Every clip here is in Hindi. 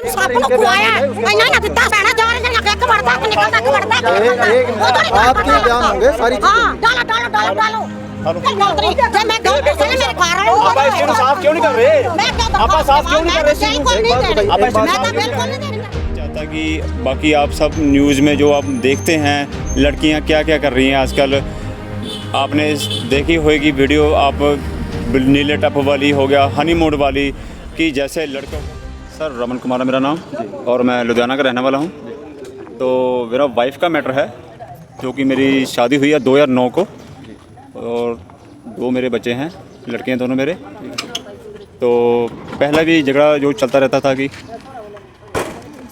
सब लोग खुआया इन्हें ना दिता बहना जा रहे हैं एक बढ़ता निकलता आपके बयान होंगे सारी हां डालो जब मैं गलत से मेरे घर आप इसको साफ क्यों नहीं कर रहे? आप साफ क्यों नहीं कर रहे? मैं तो बिल्कुल नहीं दे रही चाहता कि बाकी आप सब न्यूज़ में जो आप देखते हैं लड़कियां क्या क्या कर रही हैं आजकल, आपने देखी होगी वीडियो, आप नीले टप वाली हो गया, हनी मूड वाली, कि जैसे लड़कों को। सर रमन कुमार है मेरा नाम और मैं लुधियाना का रहने वाला हूँ। तो मेरा वाइफ का मैटर है, जो कि मेरी शादी हुई है 2009 को और 2 मेरे बच्चे हैं, लड़के हैं दोनों मेरे। तो पहला भी झगड़ा जो चलता रहता था कि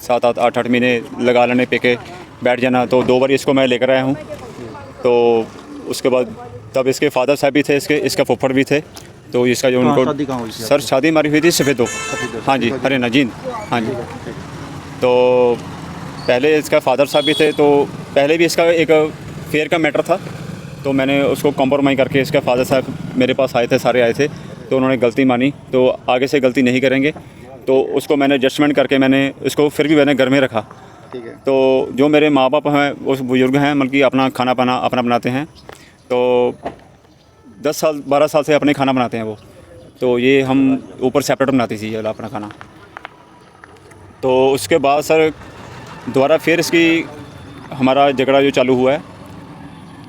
7-8 महीने लगा लेने पे के बैठ जाना। तो 2 बार इसको मैं लेकर आया हूँ। तो उसके बाद तब इसके फादर साहब भी थे, इसका फुफ्फड़ भी थे। तो इसका जो उनको शादी कहाँ हुई थी? सर शादी हमारी हुई थी सफ़ेदो, हाँ जी, हरियाणा जींद, हाँ जी। तो पहले इसका फादर साहब भी थे, तो पहले भी इसका एक फेयर का मैटर था। तो मैंने उसको कॉम्प्रोमाइज़ करके, इसका फादर साहब मेरे पास आए थे, सारे आए थे, तो उन्होंने गलती मानी, तो आगे से गलती नहीं करेंगे। तो उसको मैंने एडजस्टमेंट करके मैंने उसको फिर भी मैंने घर में रखा। ठीक है। तो जो मेरे माँ बाप हैं उस बुज़ुर्ग हैं, मतलब कि अपना खाना पाना अपना बनाते हैं। तो 10 साल 12 साल से अपने खाना बनाते हैं वो। तो ये हम ऊपर सेपरेट बनाती थी ये अपना खाना। तो उसके बाद सर दोबारा फिर इसकी हमारा झगड़ा जो चालू हुआ है।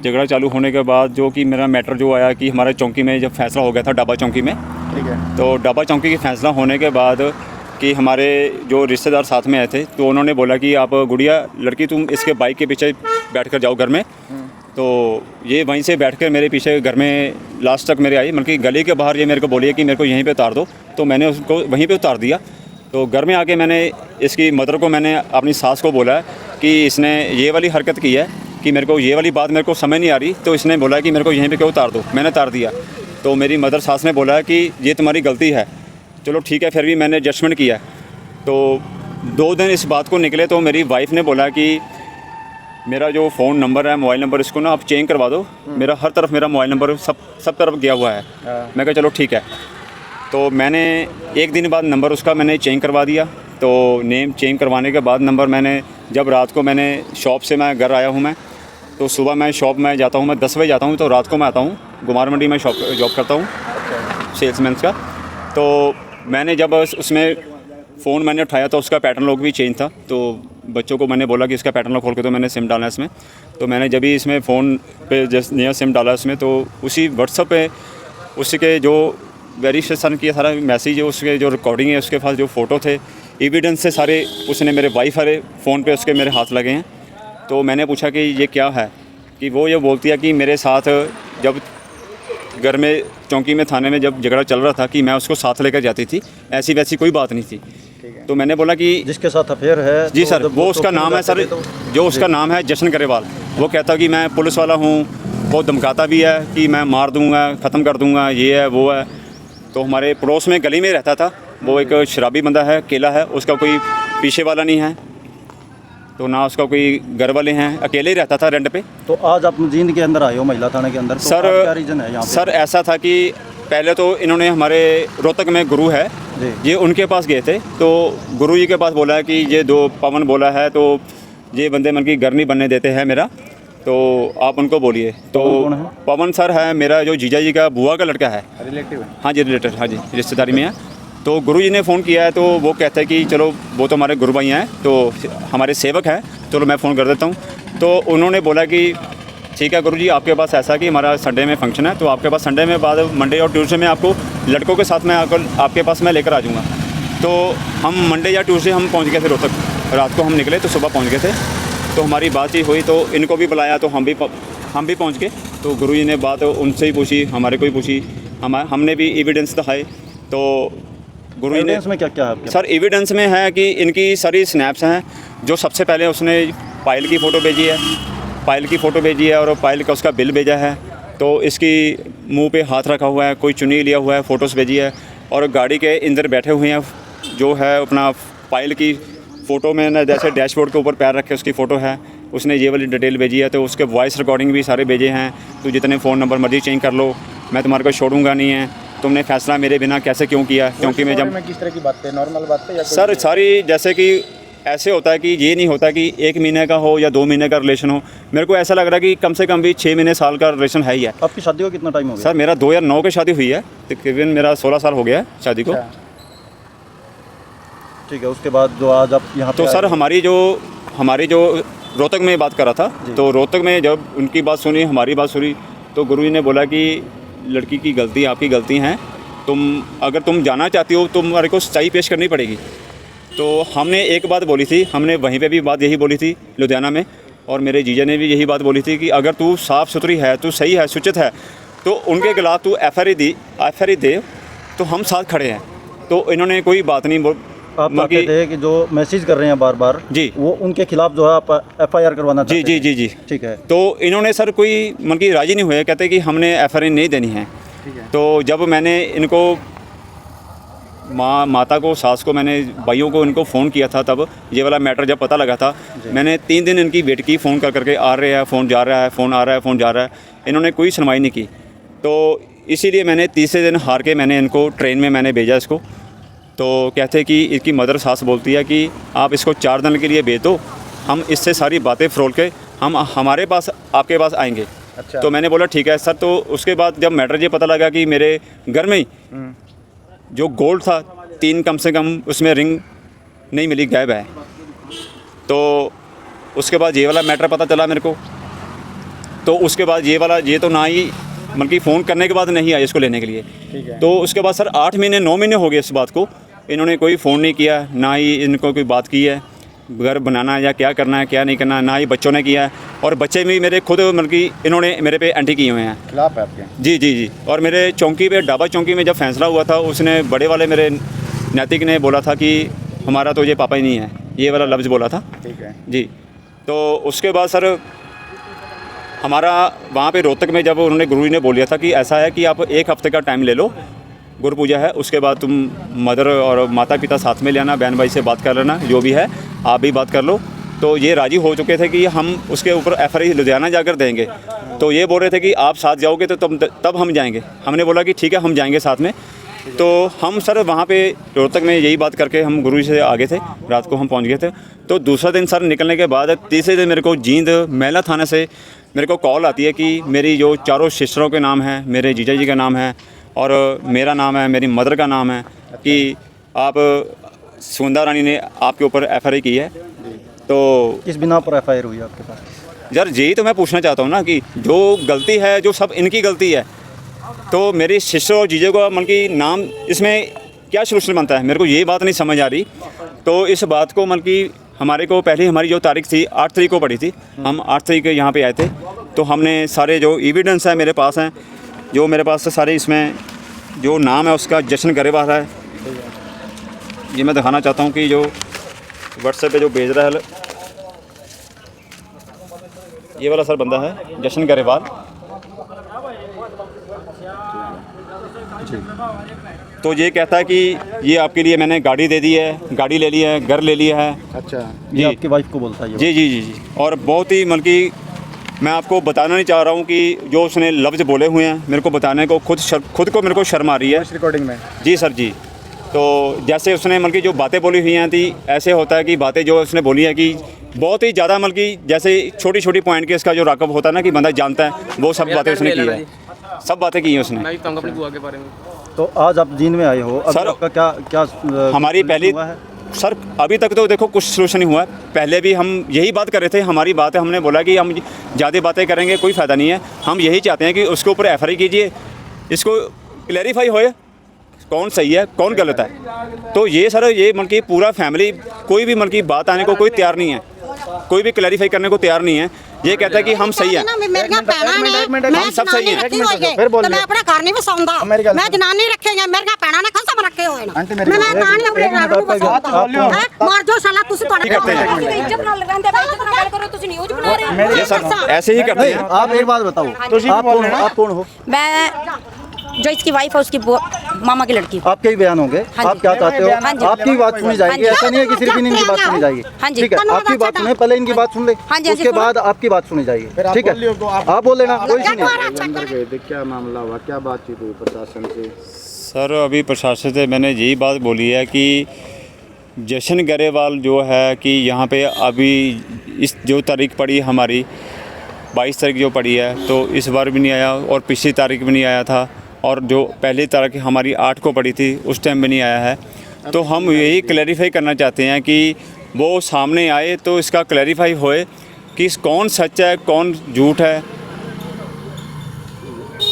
झगड़ा चालू होने के बाद जो कि मेरा मैटर जो आया कि हमारे चौकी में जब फैसला हो गया था डाबा चौकी में। ठीक है। तो डाबा चौकी की फैसला होने के बाद कि हमारे जो रिश्तेदार साथ में आए थे, तो उन्होंने बोला कि आप गुड़िया लड़की तुम इसके बाइक के पीछे बैठ कर जाओ घर में। तो ये वहीं से बैठ कर मेरे पीछे घर में लास्ट तक मेरे आई, मतलब कि गली के बाहर ये मेरे को बोली कि मेरे को यहीं पे उतार दो। तो मैंने उसको वहीं पे उतार दिया। तो घर में आके मैंने इसकी मदर को, मैंने अपनी सास को बोला कि इसने ये वाली हरकत की है कि मेरे को ये वाली बात मेरे को समझ नहीं आ रही। तो इसने बोला कि मेरे को यहीं पे क्यों उतार दो, मैंने उतार दिया। तो मेरी मदर सास ने बोला कि ये तुम्हारी गलती है। चलो ठीक है, फिर भी मैंने एडजस्टमेंट किया। तो 2 दिन इस बात को निकले तो मेरी वाइफ ने बोला कि मेरा जो फ़ोन नंबर है, मोबाइल नंबर, इसको ना आप चेंज करवा दो। मेरा हर तरफ मेरा मोबाइल नंबर सब तरफ गया हुआ है। मैं कहा चलो ठीक है। तो मैंने 1 दिन बाद नंबर उसका मैंने चेंज करवा दिया। तो नेम चेंज करवाने के बाद नंबर मैंने, जब रात को मैंने शॉप से मैं घर आया हूँ मैं, तो सुबह मैं शॉप में जाता हूँ, मैं 10 बजे जाता हूँ, तो रात को मैं आता हूँ। गुमार मंडी में जॉब करता हूँ सेल्समैन का। तो मैंने जब उसमें फ़ोन मैंने उठाया तो उसका पैटर्न लॉक भी चेंज था। तो बच्चों को मैंने बोला कि इसका पैटर्न लॉक खोल के, तो मैंने सिम डाला इसमें। तो मैंने जब भी इसमें फ़ोन पे जस्ट नया सिम डाला इसमें, तो उसी व्हाट्सएप पे उसके जो वेरिफिकेशन किया सारा मैसेज है, उसके जो रिकॉर्डिंग है, उसके पास जो फ़ोटो थे, एविडेंस से सारे उसने मेरे वाइफ वाले फ़ोन पे उसके मेरे हाथ लगे हैं। तो मैंने पूछा कि ये क्या है, कि वो ये बोलती है कि मेरे साथ जब घर में चौकी में थाने में जब झगड़ा चल रहा था कि मैं उसको साथ लेकर जाती थी, ऐसी वैसी कोई बात नहीं थी। तो मैंने बोला कि जिसके साथ अफेयर है जी तो सर, जब वो उसका नाम है सर, जो उसका नाम है जशन गरेवाल। वो कहता कि मैं पुलिस वाला हूँ, वो धमकाता भी है कि मैं मार दूँगा, ख़त्म कर दूँगा, ये है वो है। तो हमारे पड़ोस में गली में रहता था, वो एक शराबी बंदा है, अकेला है, उसका कोई पीछे वाला नहीं है, तो ना उसका कोई घर वाले हैं, अकेले ही रहता था रेंट पे। तो आज आप जींद के अंदर आए हो, महिला थाने के अंदर, तो सर क्या रीज़न है यहाँ पे? सर ऐसा था कि पहले तो इन्होंने हमारे रोहतक में गुरु है जी। ये उनके पास गए थे। तो गुरु जी के पास बोला है कि ये 2 पवन बोला है, तो ये बंदे मन की घर नहीं बनने देते हैं मेरा, तो आप उनको बोलिए। तो पवन कौन है? पवन सर है मेरा जो जीजा जी का बुआ का लड़का है। रिलेटिव है? हाँ जी, रिलेटेड, हाँ जी, रिश्तेदारी में है। तो गुरु जी ने फ़ोन किया है, तो वो कहते हैं कि चलो वो तो हमारे गुरु भाई हैं, तो हमारे सेवक हैं, चलो मैं फ़ोन कर देता हूँ। तो उन्होंने बोला कि ठीक है गुरु जी, आपके पास ऐसा कि हमारा संडे में फंक्शन है, तो आपके पास संडे में बाद मंडे और ट्यूसडे में आपको लड़कों के साथ में आकर आपके पास मैं लेकर आ जाऊँगा। तो हम मंडे या ट्यूसडे हम पहुँच गए थे रोहतक, रात को हम निकले तो सुबह पहुँच गए थे। तो हमारी बातचीत हुई, तो इनको भी बुलाया, तो हम भी पहुँच गए। तो गुरु जी ने बात उनसे ही पूछी, हमारे को ही पूछी, हमने भी एविडेंस दिखाए। तो गुरु जी ने, में क्या क्या है सर एविडेंस में है कि इनकी सारी स्नैप्स हैं। जो सबसे पहले उसने पायल की फ़ोटो भेजी है, पायल की फ़ोटो भेजी है, और पायल का उसका बिल भेजा है। तो इसकी मुंह पे हाथ रखा हुआ है, कोई चुन्नी लिया हुआ है, फ़ोटोज़ भेजी है। और गाड़ी के अंदर बैठे हुए हैं, जो है अपना पायल की फ़ोटो में ना, जैसे डैशबोर्ड के ऊपर पैर रखे उसकी फ़ोटो है, उसने ये वाली डिटेल भेजी है। तो उसके वॉइस रिकॉर्डिंग भी सारे भेजे हैं, तो जितने फ़ोन नंबर मर्जी चेंज कर लो, मैं तुम्हारे को छोड़ूंगा नहीं है। तुमने फैसला मेरे बिना कैसे क्यों किया, क्योंकि मैं जब किस तरह की बात है, नॉर्मल बात है या सर सारी जैसे कि ऐसे होता है कि ये नहीं होता कि 1 महीने का हो या 2 महीने का रिलेशन हो। मेरे को ऐसा लग रहा है कि कम से कम भी 6 महीने साल का रिलेशन है ही है। आपकी शादी को कितना टाइम हो गया? सर मेरा 2009 की शादी हुई है, तकरीबन मेरा 16 साल हो गया है शादी को। ठीक है, उसके बाद जो आज आप यहाँ तो सर हमारी जो रोहतक में बात कर रहा था, तो रोहतक में जब उनकी बात सुनी, हमारी बात सुनी, तो गुरु जी ने बोला कि लड़की की गलती आपकी गलती है, अगर तुम जाना चाहती हो तो तुम्हारे को सच्चाई पेश करनी पड़ेगी। तो हमने एक बात बोली थी, हमने वहीं पे भी बात यही बोली थी लुधियाना में, और मेरे जीजा ने भी यही बात बोली थी कि अगर तू साफ़ सुथरी है, तू सही है, सुचित है, तो उनके खिलाफ तू FIR दे, तो हम साथ खड़े हैं। तो इन्होंने कोई बात नहीं आप कहते थे कि जो मैसेज कर रहे हैं बार बार जी, वो उनके खिलाफ जो है आप FIR करवाना चाहते हैं? जी। ठीक है। तो इन्होंने सर कोई मतलब राज़ी नहीं हुए, कहते कि हमने FIR नहीं देनी है। तो जब मैंने इनको माता को, सास को, मैंने भाइयों को इनको फ़ोन किया था, तब ये वाला मैटर जब पता लगा था, मैंने 3 दिन इनकी वेट की, फ़ोन करके आ रहे हैं, फ़ोन जा रहा है, फ़ोन आ रहा है, फ़ोन जा रहा है, इन्होंने कोई सुनवाई नहीं की। तो इसीलिए मैंने तीसरे दिन हार के मैंने इनको ट्रेन में मैंने भेजा इसको। तो कहते कि इसकी मदर सास बोलती है कि आप इसको 4 दिन के लिए भेज दो, हम इससे सारी बातें फरोल के हम हमारे पास आपके पास आएंगे। अच्छा। तो मैंने बोला ठीक है सर। तो उसके बाद जब मैटर ये पता लगा कि मेरे घर में ही जो गोल्ड था 3 कम से कम उसमें रिंग नहीं मिली, गायब है। तो उसके बाद ये वाला मैटर पता चला मेरे को। तो उसके बाद ये तो ना ही बल्कि फ़ोन करने के बाद नहीं आए इसको लेने के लिए। ठीक है। तो उसके बाद सर 8 महीने 9 महीने हो गए इस बात को, इन्होंने कोई फ़ोन नहीं किया, ना ही इनको कोई बात की है घर बनाना या क्या करना है क्या नहीं करना, ना ही बच्चों ने किया है। और बच्चे भी मेरे खुद मतलब कि इन्होंने मेरे पे एंटी किए हुए हैं। खिलाफ है आपके? जी। और मेरे चौकी पे, डाबा चौकी में जब फैसला हुआ था, उसने बड़े वाले मेरे नैतिक ने बोला था कि हमारा तो ये पापा ही नहीं है, ये वाला लफ्ज़ बोला था। ठीक है जी। तो उसके बाद सर हमारा वहाँ पे रोहतक में जब उन्होंने गुरु जी ने बोल दिया था कि ऐसा है कि आप 1 हफ़्ते का टाइम ले लो, गुरु पूजा है, उसके बाद तुम मदर और माता पिता साथ में ले आना, बहन भाई से बात कर लेना, जो भी है आप भी बात कर लो। तो ये राज़ी हो चुके थे कि हम उसके ऊपर FIR लुधियाना जाकर देंगे। तो ये बोल रहे थे कि आप साथ जाओगे तो तब हम जाएंगे। हमने बोला कि ठीक है हम जाएंगे साथ में। तो हम सर वहाँ पे रोहतक में यही बात करके हम गुरु जी से आगे थे, रात को हम पहुँच गए थे। तो दूसरा दिन सर निकलने के बाद तीसरे दिन मेरे को जींद महिला थाने से मेरे को कॉल आती है कि मेरी जो चारों सिस्टरों के नाम है, मेरे जीजा जी का नाम है और मेरा नाम है, मेरी मदर का नाम है कि आप सुगंधा रानी ने आपके ऊपर FIR की है। तो किस बिना पर FIR हुई आपके पास? यार यही तो मैं पूछना चाहता हूँ ना कि जो गलती है, जो सब इनकी गलती है, तो मेरी सिस्टर और जीजे को मतलब कि नाम इसमें क्या सोल्यूशन बनता है, मेरे को ये बात नहीं समझ आ रही। तो इस बात को मतलब कि हमारे को पहले हमारी जो तारीख थी 8 तारीख को पड़ी थी, हम 8 तारीख को यहाँ पे आए थे। तो हमने सारे जो एविडेंस है मेरे पास हैं, जो मेरे पास सारे, इसमें जो नाम है उसका जश्न गरेवाल है, ये मैं दिखाना चाहता हूँ कि जो व्हाट्सएप पे जो भेज रहा है ये वाला सर बंदा है जश्न गरेवाल। तो ये कहता है कि ये आपके लिए मैंने गाड़ी दे दी है, गाड़ी ले ली है, घर ले लिया है। अच्छा, जी। ये आपकी वाइफ को बोलता है ये? जी। और बहुत ही मतलब कि मैं आपको बताना नहीं चाह रहा हूँ कि जो उसने लफ्ज़ बोले हुए हैं, मेरे को बताने को खुद को मेरे को शर्म आ रही है। रिकॉर्डिंग में? जी सर जी। तो जैसे उसने मतलब कि जो बातें बोली हुई हैं थी, ऐसे होता है कि बातें जो उसने बोली है कि बहुत ही ज़्यादा मतलब कि जैसे छोटी छोटी पॉइंट के इसका जो राकब होता है ना कि बंदा जानता है, वो सब बातें उसने की है, सब बातें की हैं उसने। मैं भी कहूँगा अपनी बुआ के बारे में। तो आज आप जींद में आए हो, अब सर, आपका क्या हमारी पहली हुआ है? सर अभी तक तो देखो कुछ सोल्यूशन नहीं हुआ है। पहले भी हम यही बात कर रहे थे, हमारी बात है, हमने बोला कि हम ज़्यादा बातें करेंगे कोई फ़ायदा नहीं है, हम यही चाहते हैं कि उसके ऊपर FIR कीजिए, इसको क्लैरिफाई होए कौन सही है कौन गलत है। तो ये सर ये मतलब कि पूरा फैमिली कोई भी मतलब की बात आने को कोई तैयार नहीं है, कोई भी क्लैरिफाई करने को तैयार नहीं है। ये कहता है कि हम सही हैं, हम सब सही हैं। मैं अपना घर नहीं बसाऊंगा, मैं जनानी रखेंगे, मेरे पैना ने खसम रखे हुए ना, मैं कहानी अपने घर नहीं बसाऊंगा। मार जो साला तुसी तो नहीं करते हैं। इज्जत ना लगांदे, इज्जत ना करो, तुसी न्यूज़ बना रहे हो। ये सर ऐसे ही करते हैं। आप एक बात बताओ, आप कौन हो? मैं जो इसकी वाइफ है उसकी मामा की लड़की। आपके ही बयान होंगे, हाँ जी। आप क्या चाहते हो? हाँ जी। आपकी बात सुनी जाएगी, ऐसा नहीं है कि सिर्फ इनकी बात सुनी जाएगी। हाँ जी। ठीक है, आपकी बात सुने, पहले इनकी बात सुन ले, हाँ जी, उसके बाद आपकी बात सुनी जाएगी। ठीक है, आप बोल लेना, कोई नहीं। क्या मामला हुआ, क्या बातचीत हुई प्रशासन से? सर अभी प्रशासन से मैंने यही बात बोली है कि जशन गरेवाल जो है कि यहाँ पे अभी इस जो तारीख पड़ी हमारी 22 तारीख जो पड़ी है तो इस बार भी नहीं आया और पिछली तारीख भी नहीं आया था और जो पहली तारीख हमारी 8 को पड़ी थी उस टाइम भी नहीं आया है। तो हम यही क्लैरिफाई करना चाहते हैं कि वो सामने आए तो इसका क्लैरिफाई होए कि कौन सच है कौन झूठ है।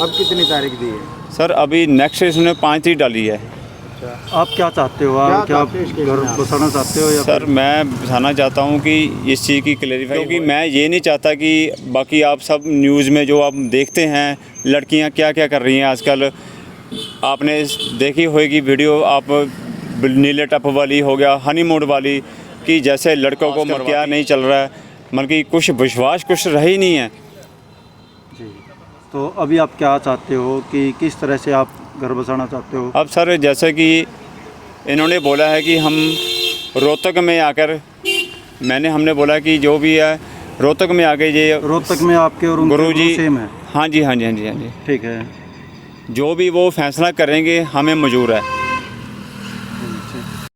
अब कितनी तारीख दी है? सर अभी नेक्स्ट इसने 5 तारीख डाली है। आप क्या चाहते हो? आप क्या घर बसाना चाहते हो या सर मैं बसाना चाहता हूँ कि इस चीज़ की क्लैरिफाई, क्योंकि मैं ये नहीं चाहता कि बाकी आप सब न्यूज़ में जो आप देखते हैं लड़कियाँ क्या क्या कर रही हैं आजकल, आपने देखी होगी वीडियो, आप नीले टप वाली हो गया, हनीमून वाली, कि जैसे लड़कों को क्या नहीं चल रहा है, मतलब कि कुछ विश्वास कुछ रह ही नहीं है। जी, तो अभी आप क्या चाहते हो कि किस तरह से आप घर बसाना चाहते हो? अब सर जैसे कि इन्होंने बोला है कि हम रोहतक में आकर, हमने बोला कि जो भी है रोहतक में आके ये रोहतक में आपके और उनके गुरुजी सेम है? हाँ जी हाँ जी हाँ जी हाँ जी, ठीक है। जो भी वो फैसला करेंगे हमें मंजूर है।